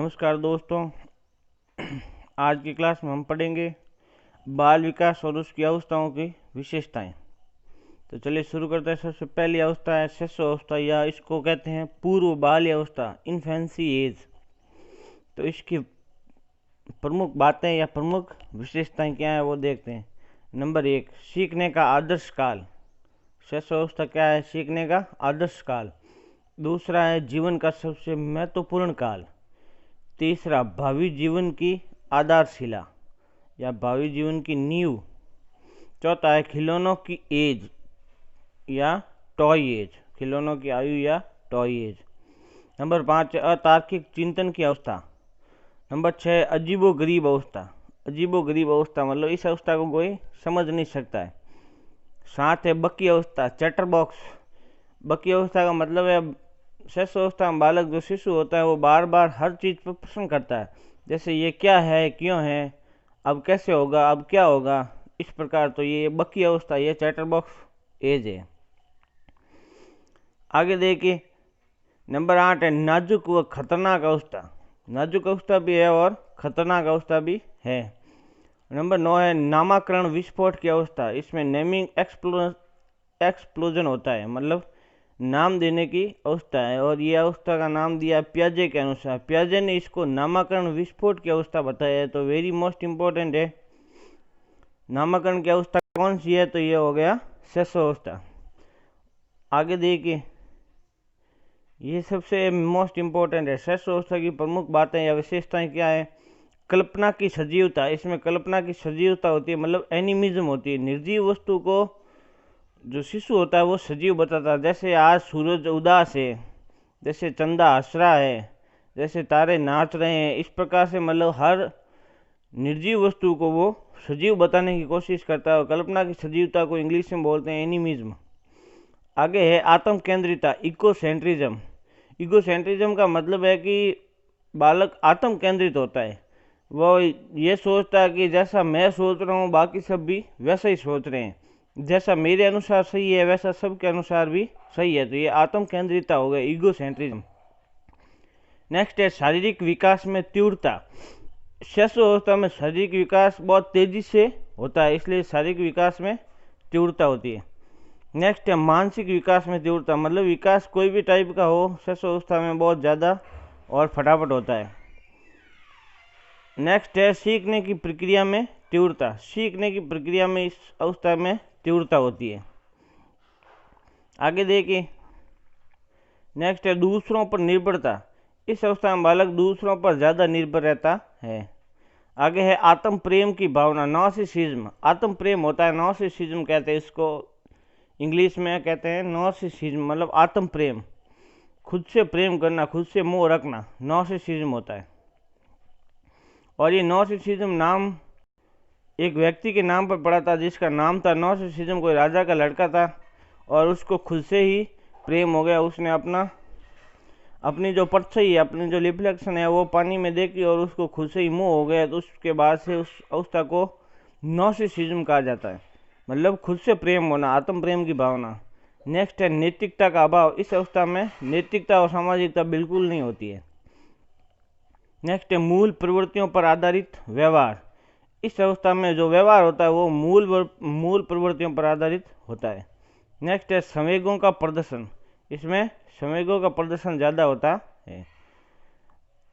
नमस्कार दोस्तों। आज की क्लास में हम पढ़ेंगे बाल विकास और उसकी अवस्थाओं की विशेषताएं। तो चलिए शुरू करते हैं। सबसे पहली अवस्था है शिशु अवस्था, या इसको कहते हैं पूर्व बाल्य अवस्था, इन्फेंसी एज। तो इसकी प्रमुख बातें या प्रमुख विशेषताएं क्या है वो देखते हैं। नंबर 1, सीखने का आदर्श काल। शिशु अवस्था क्या है? सीखने का आदर्श काल। दूसरा है जीवन का सबसे महत्वपूर्ण काल। तीसरा, भावी जीवन की आधारशिला या भावी जीवन की नींव। चौथा है खिलौनों की एज या टॉय एज, खिलौनों की आयु या टॉय एज। नंबर 5 है अतार्किक चिंतन की अवस्था। नंबर 6 अजीबो गरीब अवस्था। अजीबो गरीब अवस्था मतलब इस अवस्था को कोई समझ नहीं सकता है। 7 है बकी अवस्था, चैटर बॉक्स। बकी अवस्था का मतलब है शिशु अवस्था में बालक जो शिशु होता है वो बार बार हर चीज़ पर प्रश्न करता है, जैसे ये क्या है, क्यों है, अब कैसे होगा, अब क्या होगा, इस प्रकार। तो ये बकी अवस्था, ये चैटर बॉक्स एज है। आगे देखिए, नंबर 8 है नाजुक व खतरनाक अवस्था। नाजुक अवस्था भी है और खतरनाक अवस्था भी है। नंबर 9 है नामकरण विस्फोट की अवस्था। इसमें नेमिंग एक्सप्लोजन होता है, मतलब नाम देने की अवस्था है, और ये अवस्था का नाम दिया पियाजे के अनुसार। पियाजे ने इसको नामकरण विस्फोट की अवस्था बताया है। तो वेरी मोस्ट इम्पोर्टेंट है। नामकरण की अवस्था कौन सी है? तो ये हो गया शिशु अवस्था। आगे देखिए, ये सबसे मोस्ट इम्पोर्टेंट है। शिशु अवस्था की प्रमुख बातें या विशेषताएं क्या है? कल्पना की सजीवता। इसमें कल्पना की सजीवता होती है, मतलब एनिमिज्म होती है। निर्जीव वस्तु को जो शिशु होता है वो सजीव बताता है। जैसे आज सूरज उदास है, जैसे चंदा हंस रहा है, जैसे तारे नाच रहे हैं, इस प्रकार से मतलब हर निर्जीव वस्तु को वो सजीव बताने की कोशिश करता है। और कल्पना की सजीवता को इंग्लिश में बोलते हैं एनिमिज्म। आगे है आत्म केंद्रिता, इकोसेंट्रिज्म। इकोसेंट्रिज्म का मतलब है कि बालक आत्म केंद्रित होता है। वो ये सोचता है कि जैसा मैं सोच रहा हूँ बाकी सब भी वैसा ही सोच रहे हैं, जैसा मेरे अनुसार सही है वैसा सबके अनुसार भी सही है। तो ये आत्म केंद्रिता हो गया, ईगोसेंट्रिज्म। नेक्स्ट है शारीरिक विकास में तीव्रता। शिशु अवस्था में शारीरिक विकास बहुत तेजी से होता है, इसलिए शारीरिक विकास में तीव्रता होती है। नेक्स्ट है मानसिक विकास में तीव्रता, मतलब विकास कोई भी टाइप का हो, शिशु अवस्था में बहुत ज़्यादा और फटाफट होता है। नेक्स्ट है सीखने की प्रक्रिया में तीव्रता। सीखने की प्रक्रिया में इस अवस्था में तीव्रता होती है। आगे देखिए, नेक्स्ट है दूसरों पर निर्भरता। इस अवस्था में बालक दूसरों पर ज़्यादा निर्भर रहता है। आगे है आत्म प्रेम की भावना, नार्सिसिज्म। आत्म प्रेम होता है, नार्सिसिज्म कहते हैं इसको, इंग्लिश में कहते हैं नार्सिसिज्म, मतलब आत्म प्रेम, खुद से प्रेम करना, खुद से मोह रखना, नार्सिसिज्म होता है। और ये नार्सिसिज्म नाम एक व्यक्ति के नाम पर पड़ा था, जिसका नाम था नार्सिसिज्म। कोई राजा का लड़का था और उसको खुद से ही प्रेम हो गया। उसने अपनी जो परछाई है, अपनी जो रिफ्लेक्शन है वो पानी में देखी और उसको खुद से ही मोह हो गया। तो उसके बाद से उस अवस्था को नार्सिसिज्म कहा जाता है, मतलब खुद से प्रेम होना, आत्म प्रेम की भावना। नेक्स्ट है नैतिकता का अभाव। इस अवस्था में नैतिकता और सामाजिकता बिल्कुल नहीं होती है। नेक्स्ट है मूल प्रवृत्तियों पर आधारित व्यवहार। इस अवस्था में जो व्यवहार होता है वो मूल प्रवृत्तियों पर आधारित होता है। नेक्स्ट है संवेगों का प्रदर्शन। इसमें संवेगों का प्रदर्शन ज़्यादा होता है।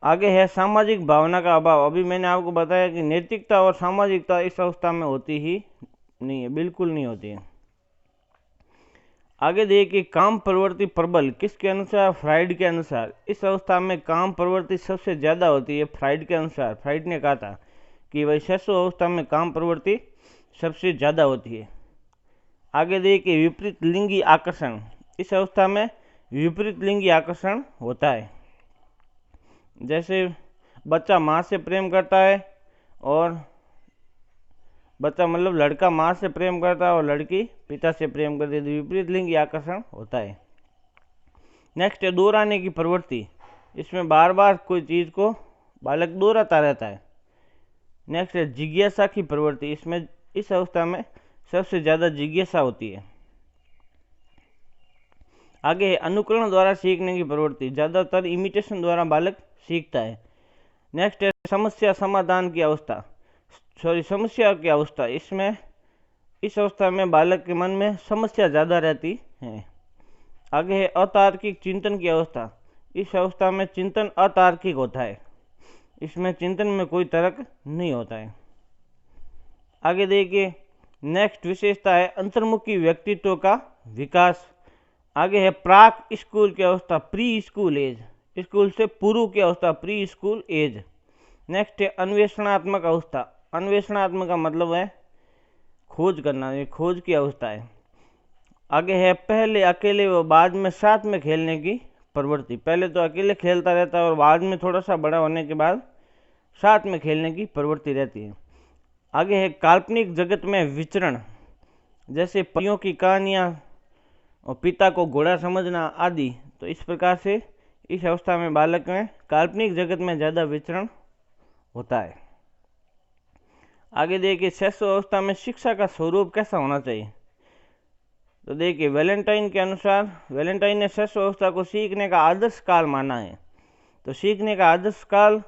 आगे है सामाजिक भावना का अभाव। अभी मैंने आपको बताया कि नैतिकता और सामाजिकता इस अवस्था में होती ही नहीं है, बिल्कुल नहीं होती है। आगे देखिए, काम प्रवृत्ति प्रबल। किसके अनुसार? फ्राइड के अनुसार। इस अवस्था में काम प्रवृत्ति सबसे ज़्यादा होती है, फ्राइड के अनुसार। फ्राइड ने कहा था कि वही शिशु अवस्था में काम प्रवृत्ति सबसे ज़्यादा होती है। आगे देखिए, विपरीत लिंगी आकर्षण। इस अवस्था में विपरीत लिंगी आकर्षण होता है। जैसे बच्चा माँ से प्रेम करता है और बच्चा मतलब लड़का माँ से प्रेम करता है और लड़की पिता से प्रेम करती है, तो विपरीत लिंगी आकर्षण होता है। नेक्स्ट है दोहराने की प्रवृत्ति। इसमें बार बार कोई चीज़ को बालक दोहराता रहता है। नेक्स्ट है जिज्ञासा की प्रवृत्ति। इसमें इस अवस्था में सबसे ज़्यादा जिज्ञासा होती है। आगे है अनुकरण द्वारा सीखने की प्रवृत्ति। ज़्यादातर इमिटेशन द्वारा बालक सीखता है। नेक्स्ट है समस्या समाधान की अवस्था, समस्या की अवस्था। इसमें इस अवस्था में बालक के मन में समस्या ज़्यादा रहती है। आगे है अतार्किक चिंतन की अवस्था, इस अवस्था में चिंतन अतार्किक होता है, इसमें चिंतन में कोई तर्क नहीं होता है। आगे देखिए नेक्स्ट विशेषता है अंतर्मुखी व्यक्तित्व का विकास। आगे है प्राक स्कूल की अवस्था, प्री स्कूल एज, स्कूल से पूर्व की अवस्था, प्री स्कूल एज। नेक्स्ट है अन्वेषणात्मक अवस्था, अन्वेषणात्मक का मतलब है खोज करना, ये खोज की अवस्था है। आगे है पहले अकेले व बाद में साथ में खेलने की प्रवृत्ति, पहले तो अकेले खेलता रहता है और बाद में थोड़ा सा बड़ा होने के बाद साथ में खेलने की प्रवृत्ति रहती है। आगे है काल्पनिक जगत में विचरण, जैसे परियों की कहानियाँ और पिता को घोड़ा समझना आदि। तो इस प्रकार से इस अवस्था में बालक में काल्पनिक जगत में ज़्यादा विचरण होता है। आगे देखिए शैशव अवस्था में शिक्षा का स्वरूप कैसा होना चाहिए। तो देखिए वैलेंटाइन के अनुसार, वैलेंटाइन ने शैशव अवस्था को सीखने का आदर्श काल माना है। तो सीखने का आदर्श काल,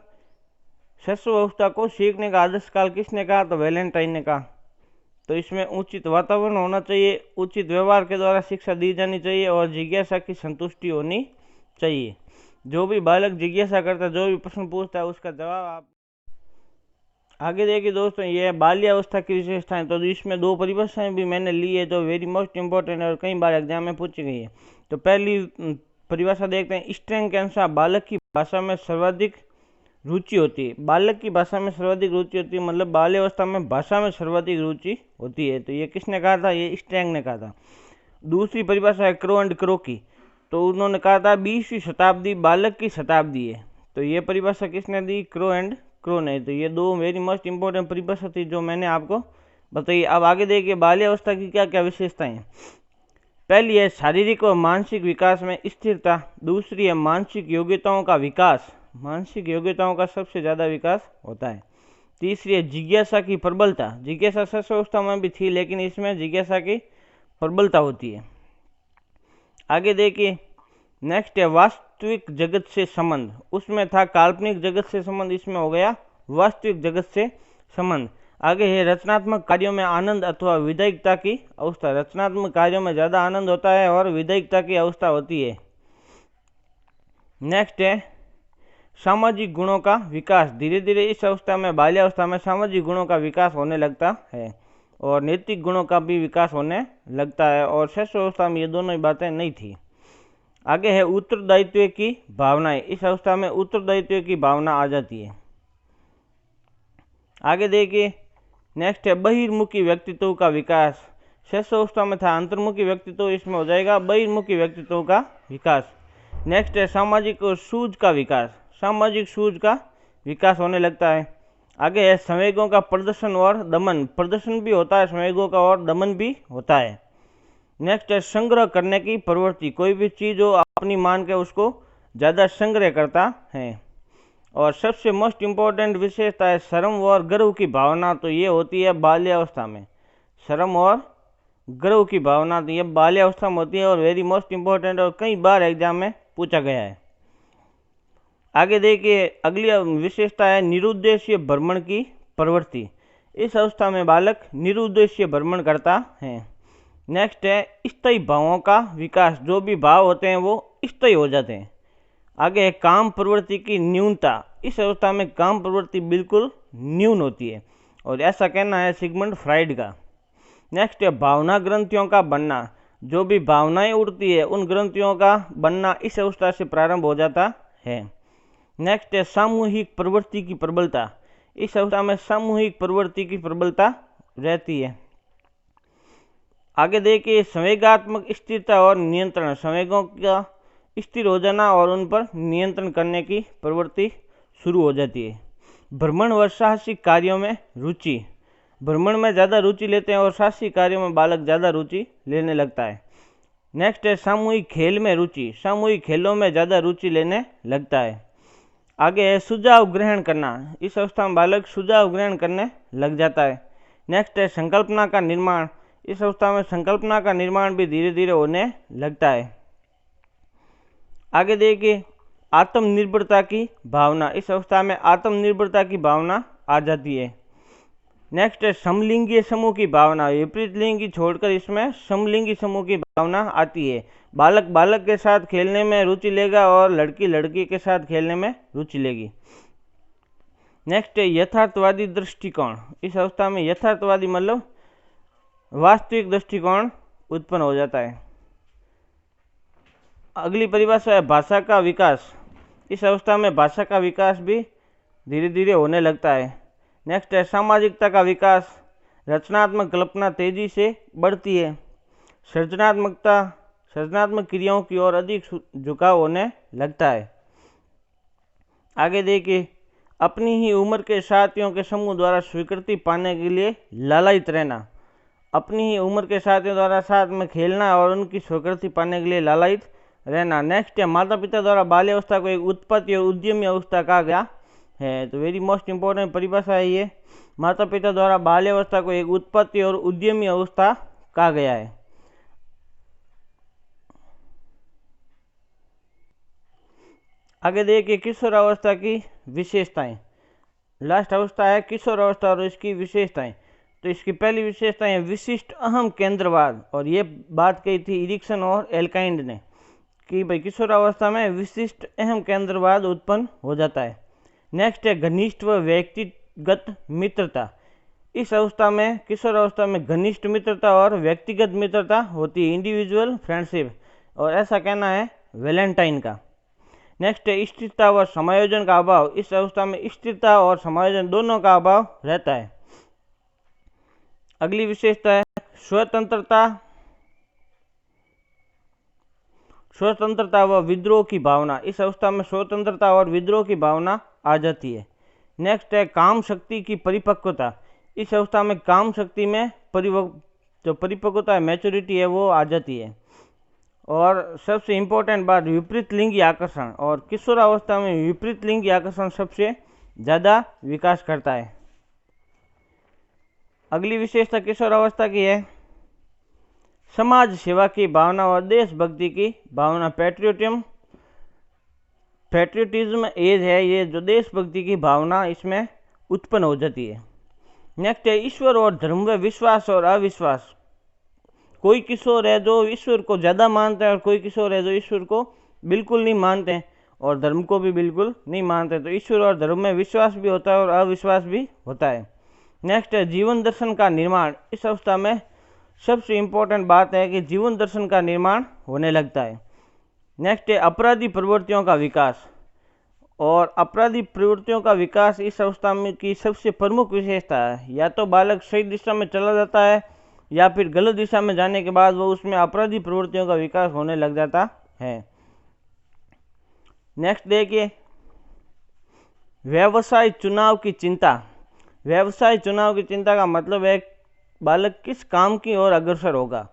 शैशव अवस्था को सीखने का आदर्श काल किसने कहा, तो वैलेंटाइन ने कहा। तो इसमें उचित वातावरण होना चाहिए, उचित व्यवहार के द्वारा शिक्षा दी जानी चाहिए और जिज्ञासा की संतुष्टि होनी चाहिए। जो भी बालक जिज्ञासा करता है, जो भी प्रश्न पूछता है, उसका जवाब आप। आगे देखिए दोस्तों ये बाल्यावस्था की विशेषताएं। तो इसमें दो परिभाषाएं भी मैंने ली है जो वेरी मोस्ट इंपॉर्टेंट है और कई बार एग्जाम में पूछी गई है। तो पहली परिभाषा देखते हैं, स्ट्रेंग के अनुसार बालक की भाषा में सर्वाधिक रुचि होती है। बालक की भाषा में सर्वाधिक रुचि होती है मतलब बाल्यावस्था में भाषा में सर्वाधिक रुचि होती है। तो ये किसने कहा था, ये स्ट्रेंग ने कहा था। दूसरी परिभाषा है क्रो एंड क्रो की। तो उन्होंने कहा था 20वीं शताब्दी बालक की शताब्दी है। तो ये परिभाषा किसने दी, क्रो एंड क्रो ने। तो ये दो वेरी मोस्ट इंपॉर्टेंट परिभाषा थी जो मैंने आपको बताई। अब आगे देखिए बाल्यावस्था की क्या क्या विशेषताएं हैं। पहली है शारीरिक और मानसिक विकास में स्थिरता। दूसरी है मानसिक योग्यताओं का विकास, मानसिक योग्यताओं का सबसे ज़्यादा विकास होता है। तीसरी है जिज्ञासा की प्रबलता, जिज्ञासा शैशवावस्था में भी थी लेकिन इसमें जिज्ञासा की प्रबलता होती है। आगे देखिए नेक्स्ट है वास्तविक जगत से संबंध, उसमें था काल्पनिक जगत से संबंध, इसमें हो गया वास्तविक जगत से संबंध। आगे है रचनात्मक कार्यों में आनंद अथवा विधायकता की अवस्था, रचनात्मक कार्यों में ज़्यादा आनंद होता है और विधायकता की अवस्था होती है। नेक्स्ट है सामाजिक गुणों का विकास, धीरे धीरे इस अवस्था में बाल्यावस्था में सामाजिक गुणों का विकास होने लगता है और नैतिक गुणों का भी विकास होने लगता है और शैशवावस्था में ये दोनों ही बातें नहीं थी। आगे है उत्तरदायित्व की भावनाएं, इस अवस्था में उत्तरदायित्व की भावना आ जाती है। आगे देखिए नेक्स्ट है बहिर्मुखी व्यक्तित्व का विकास, शैशवावस्था में था अंतर्मुखी व्यक्तित्व, इसमें हो जाएगा बहिर्मुखी व्यक्तित्व का विकास। नेक्स्ट है सामाजिक सूझ का विकास, सामाजिक सूझ का विकास होने लगता है। आगे है संवेगों का प्रदर्शन और दमन, प्रदर्शन भी होता है संवेगों का और दमन भी होता है। नेक्स्ट है संग्रह करने की प्रवृत्ति, कोई भी चीज़ हो अपनी मान के उसको ज़्यादा संग्रह करता है। और सबसे मोस्ट इम्पोर्टेंट विशेषता है शर्म और गर्व की भावना, तो ये होती है बाल्यावस्था में, शर्म और गर्व की भावना तो ये बाल्यावस्था में होती है और वेरी मोस्ट इम्पोर्टेंट और कई बार एग्जाम में पूछा गया है। आगे देखिए अगली विशेषता है निरुद्देश्य भ्रमण की प्रवृत्ति, इस अवस्था में बालक निरुद्देश्य भ्रमण करता है। नेक्स्ट है स्थायी भावों का विकास, जो भी भाव होते हैं वो स्थायी हो जाते हैं। आगे है काम प्रवृत्ति की न्यूनता, इस अवस्था में काम प्रवृत्ति बिल्कुल न्यून होती है और ऐसा कहना है सिगमंड फ्राइड का। नेक्स्ट है भावना ग्रंथियों का बनना, जो भी भावनाएं उड़ती है उन ग्रंथियों का बनना इस अवस्था से प्रारंभ हो जाता है। नेक्स्ट है सामूहिक प्रवृत्ति की प्रबलता, इस अवस्था में सामूहिक प्रवृत्ति की प्रबलता रहती है। आगे देखिए संवेगात्मक स्थिरता और नियंत्रण, संवेगों का स्थिर हो जाना और उन पर नियंत्रण करने की प्रवृत्ति शुरू हो जाती है। भ्रमण व साहसिक कार्यों में रुचि, भ्रमण में ज़्यादा रुचि लेते हैं और साहसिक कार्यों में बालक ज़्यादा रुचि लेने लगता है। नेक्स्ट है सामूहिक खेल में रुचि, सामूहिक खेलों में ज़्यादा रुचि लेने लगता है। आगे है सुझाव ग्रहण करना, इस अवस्था में बालक सुझाव ग्रहण करने लग जाता है। नेक्स्ट है संकल्पना का निर्माण, इस अवस्था में संकल्पना का निर्माण भी धीरे धीरे होने लगता है। आगे देखिए आत्मनिर्भरता की भावना, इस अवस्था में आत्मनिर्भरता की भावना आ जाती है। नेक्स्ट है समलिंगी समूह की भावना, विपरीत लिंगी छोड़कर इसमें समलिंगी समूह की भावना आती है। बालक बालक के साथ खेलने में रुचि लेगा और लड़की लड़की के साथ खेलने में रुचि लेगी। नेक्स्ट है यथार्थवादी दृष्टिकोण, इस अवस्था में यथार्थवादी मतलब वास्तविक दृष्टिकोण उत्पन्न हो जाता है। अगली परिभाषा है भाषा का विकास, इस अवस्था में भाषा का विकास भी धीरे धीरे होने लगता है। नेक्स्ट है सामाजिकता का विकास, रचनात्मक कल्पना तेजी से बढ़ती है। सृजनात्मक क्रियाओं की ओर अधिक झुकाव होने लगता है। आगे देखिए, अपनी ही उम्र के साथियों के समूह द्वारा स्वीकृति पाने के लिए लालायित रहना, अपनी ही उम्र के साथियों द्वारा साथ में खेलना और उनकी स्वीकृति पाने के लिए लालायित रहना। नेक्स्ट है माता पिता द्वारा बाल्यावस्था को एक उत्पत्ति और उद्यमी अवस्था कहा गया है। तो वेरी मोस्ट इंपॉर्टेंट परिभाषा है ये, माता पिता द्वारा बाल्यावस्था को एक उत्पत्ति और उद्यमी अवस्था कहा गया है। आगे देखिए किशोरावस्था की विशेषताएं, लास्ट अवस्था है किशोरावस्था और इसकी विशेषताएं। तो इसकी पहली विशेषता है विशिष्ट अहम केंद्रवाद, और ये बात कही थी इरिक्सन और एल्काइंड ने कि भाई किशोरावस्था में विशिष्ट अहम केंद्रवाद उत्पन्न हो जाता है। नेक्स्ट है घनिष्ठ व व्यक्तिगत मित्रता, इस अवस्था में किशोरावस्था में घनिष्ठ मित्रता और व्यक्तिगत मित्रता होती है, इंडिविजुअल फ्रेंडशिप, और ऐसा कहना है वैलेंटाइन का। नेक्स्ट है स्थिरता व समायोजन का अभाव, इस अवस्था में स्थिरता और समायोजन दोनों का अभाव रहता है। अगली विशेषता है स्वतंत्रता व विद्रोह की भावना, इस अवस्था में स्वतंत्रता और विद्रोह की भावना आ जाती है। नेक्स्ट है काम शक्ति की परिपक्वता, इस अवस्था में काम शक्ति में जो परिपक्वता है मैच्योरिटी है वो आ जाती है। और सबसे इम्पोर्टेंट बात विपरीत लिंगी आकर्षण, और किशोरावस्था में विपरीत लिंगी आकर्षण सबसे ज़्यादा विकास करता है। अगली विशेषता किशोरावस्था की है समाज सेवा की भावना और देशभक्ति की भावना, पैट्रियोटिज्म एज है ये, जो देशभक्ति की भावना इसमें उत्पन्न हो जाती है। नेक्स्ट है ईश्वर और धर्म में विश्वास और अविश्वास, कोई किशोर है जो ईश्वर को ज़्यादा मानते हैं और कोई किशोर है जो ईश्वर को बिल्कुल नहीं मानते हैं और धर्म को भी बिल्कुल नहीं मानते। तो ईश्वर और धर्म में विश्वास भी होता है और अविश्वास भी होता है। नेक्स्ट है जीवन दर्शन का निर्माण, इस अवस्था में सबसे इम्पोर्टेंट बात है कि जीवन दर्शन का निर्माण होने लगता है। नेक्स्ट है अपराधी प्रवृत्तियों का विकास, और अपराधी प्रवृत्तियों का विकास इस अवस्था में की सबसे प्रमुख विशेषता है। या तो बालक सही दिशा में चला जाता है या फिर गलत दिशा में जाने के बाद वो उसमें अपराधी प्रवृत्तियों का विकास होने लग जाता है। नेक्स्ट देखिए व्यवसाय चुनाव की चिंता, व्यवसाय चुनाव की चिंता का मतलब है बालक किस काम की ओर अग्रसर होगा,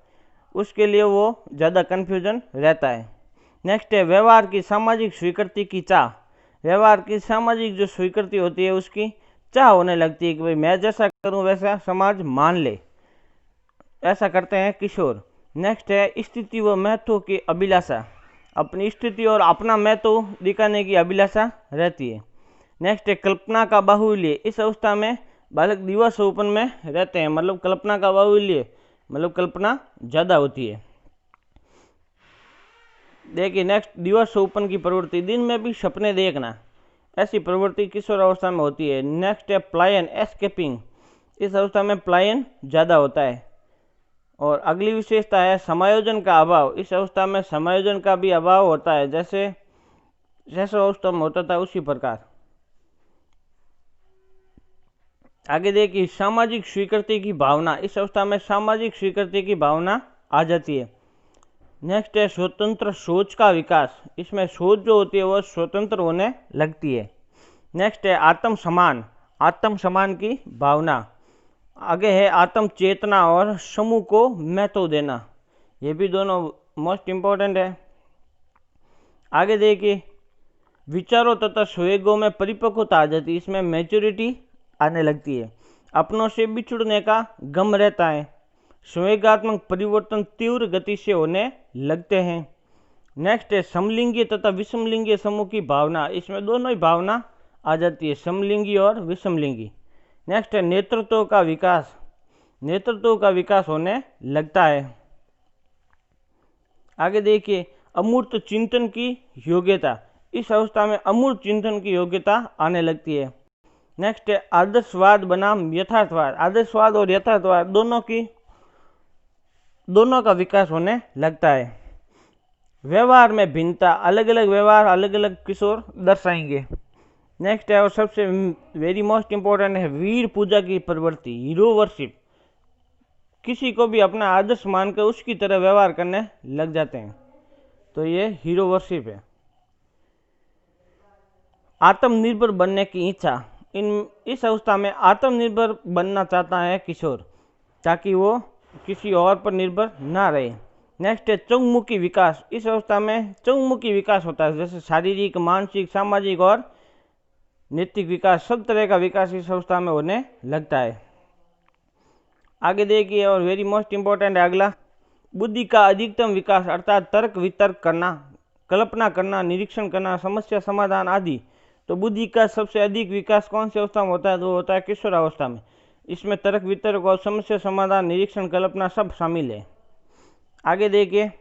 उसके लिए वो ज़्यादा कन्फ्यूजन रहता है। नेक्स्ट है व्यवहार की सामाजिक स्वीकृति की चाह, व्यवहार की सामाजिक जो स्वीकृति होती है उसकी चाह होने लगती है कि भाई मैं जैसा करूं वैसा समाज मान ले, ऐसा करते हैं किशोर। नेक्स्ट है स्थिति व महत्व की अभिलाषा, अपनी स्थिति और अपना महत्व दिखाने की अभिलाषा रहती है। नेक्स्ट है कल्पना का बाहुल्य, इस अवस्था में बालक दिवा स्वप्न में रहते हैं, मतलब कल्पना का बाहुल्य मतलब कल्पना ज़्यादा होती है। देखिए नेक्स्ट दिवा स्वप्न की प्रवृत्ति, दिन में भी सपने देखना, ऐसी प्रवृत्ति किशोर अवस्था में होती है। नेक्स्ट है प्लायन एस्केपिंग, इस अवस्था में प्लायन ज़्यादा होता है। और अगली विशेषता है समायोजन का अभाव, इस अवस्था में समायोजन का भी अभाव होता है, जैसे अवस्था में होता था उसी प्रकार। आगे देखिए सामाजिक स्वीकृति की भावना, इस अवस्था में सामाजिक स्वीकृति की भावना आ जाती है। नेक्स्ट है स्वतंत्र सोच का विकास, इसमें सोच जो होती है वह स्वतंत्र होने लगती है। नेक्स्ट है आत्म समान की भावना। आगे है आत्म चेतना और समूह को महत्व देना, ये भी दोनों मोस्ट इम्पोर्टेंट है। आगे देखिए विचारों तथा संवेगों में परिपक्वता आ जाती है, इसमें मैच्योरिटी आने लगती है। अपनों से बिछुड़ने का गम रहता है, संवेगात्मक परिवर्तन तीव्र गति से होने लगते हैं। नेक्स्ट है समलिंगी तथा विषमलिंगी समूह की भावना, इसमें दोनों ही भावना आ जाती है, समलिंगी और विषमलिंगी। नेक्स्ट है नेतृत्व का विकास, नेतृत्व का विकास होने लगता है। आगे देखिए अमूर्त चिंतन की योग्यता, इस अवस्था में अमूर्त चिंतन की योग्यता आने लगती है। नेक्स्ट है आदर्शवाद बनाम यथार्थवाद, आदर्शवाद और यथार्थवाद दोनों का विकास होने लगता है। व्यवहार में भिन्नता, अलग अलग व्यवहार अलग अलग किशोर दर्शाएंगे। नेक्स्ट है और सबसे वेरी मोस्ट इंपॉर्टेंट है वीर पूजा की प्रवृत्ति, हीरो वर्शिप, किसी को भी अपना आदर्श मानकर उसकी तरह व्यवहार करने लग जाते हैं, तो ये हीरो वर्शिप है। आत्मनिर्भर बनने की इच्छा, इस अवस्था में आत्मनिर्भर बनना चाहता है किशोर, ताकि वो किसी और पर निर्भर ना रहे। नेक्स्ट है चहुमुखी विकास, इस अवस्था में चहुमुखी विकास होता है, जैसे शारीरिक, मानसिक, सामाजिक और नैतिक विकास, सब तरह का विकास इस अवस्था में होने लगता है। आगे देखिए और वेरी मोस्ट इंपॉर्टेंट है अगला, बुद्धि का अधिकतम विकास, अर्थात तर्क वितर्क करना, कल्पना करना, निरीक्षण करना, समस्या समाधान आदि। तो बुद्धि का सबसे अधिक विकास कौन सी अवस्था में होता है? तो होता है किशोरावस्था में। इसमें तर्क वितर्क और समस्या समाधान, निरीक्षण, कल्पना सब शामिल है। आगे देखिए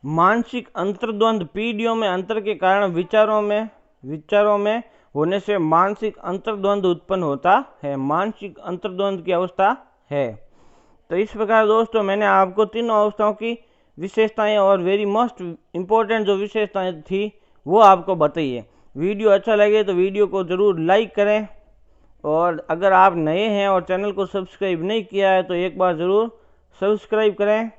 मानसिक अंतर्द्वंद, पीढ़ियों में अंतर के कारण विचारों में होने से मानसिक अंतर्द्वंद उत्पन्न होता है, मानसिक अंतर्द्वंद की अवस्था है। तो इस प्रकार दोस्तों मैंने आपको तीनों अवस्थाओं की विशेषताएं और वेरी मोस्ट इम्पोर्टेंट जो विशेषताएं थी वो आपको बताइए। वीडियो अच्छा लगे तो वीडियो को ज़रूर लाइक करें, और अगर आप नए हैं और चैनल को सब्सक्राइब नहीं किया है तो एक बार ज़रूर सब्सक्राइब करें,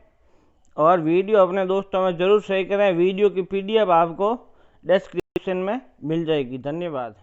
और वीडियो अपने दोस्तों में ज़रूर शेयर करें। वीडियो की PDF आपको डिस्क्रिप्शन में मिल जाएगी। धन्यवाद।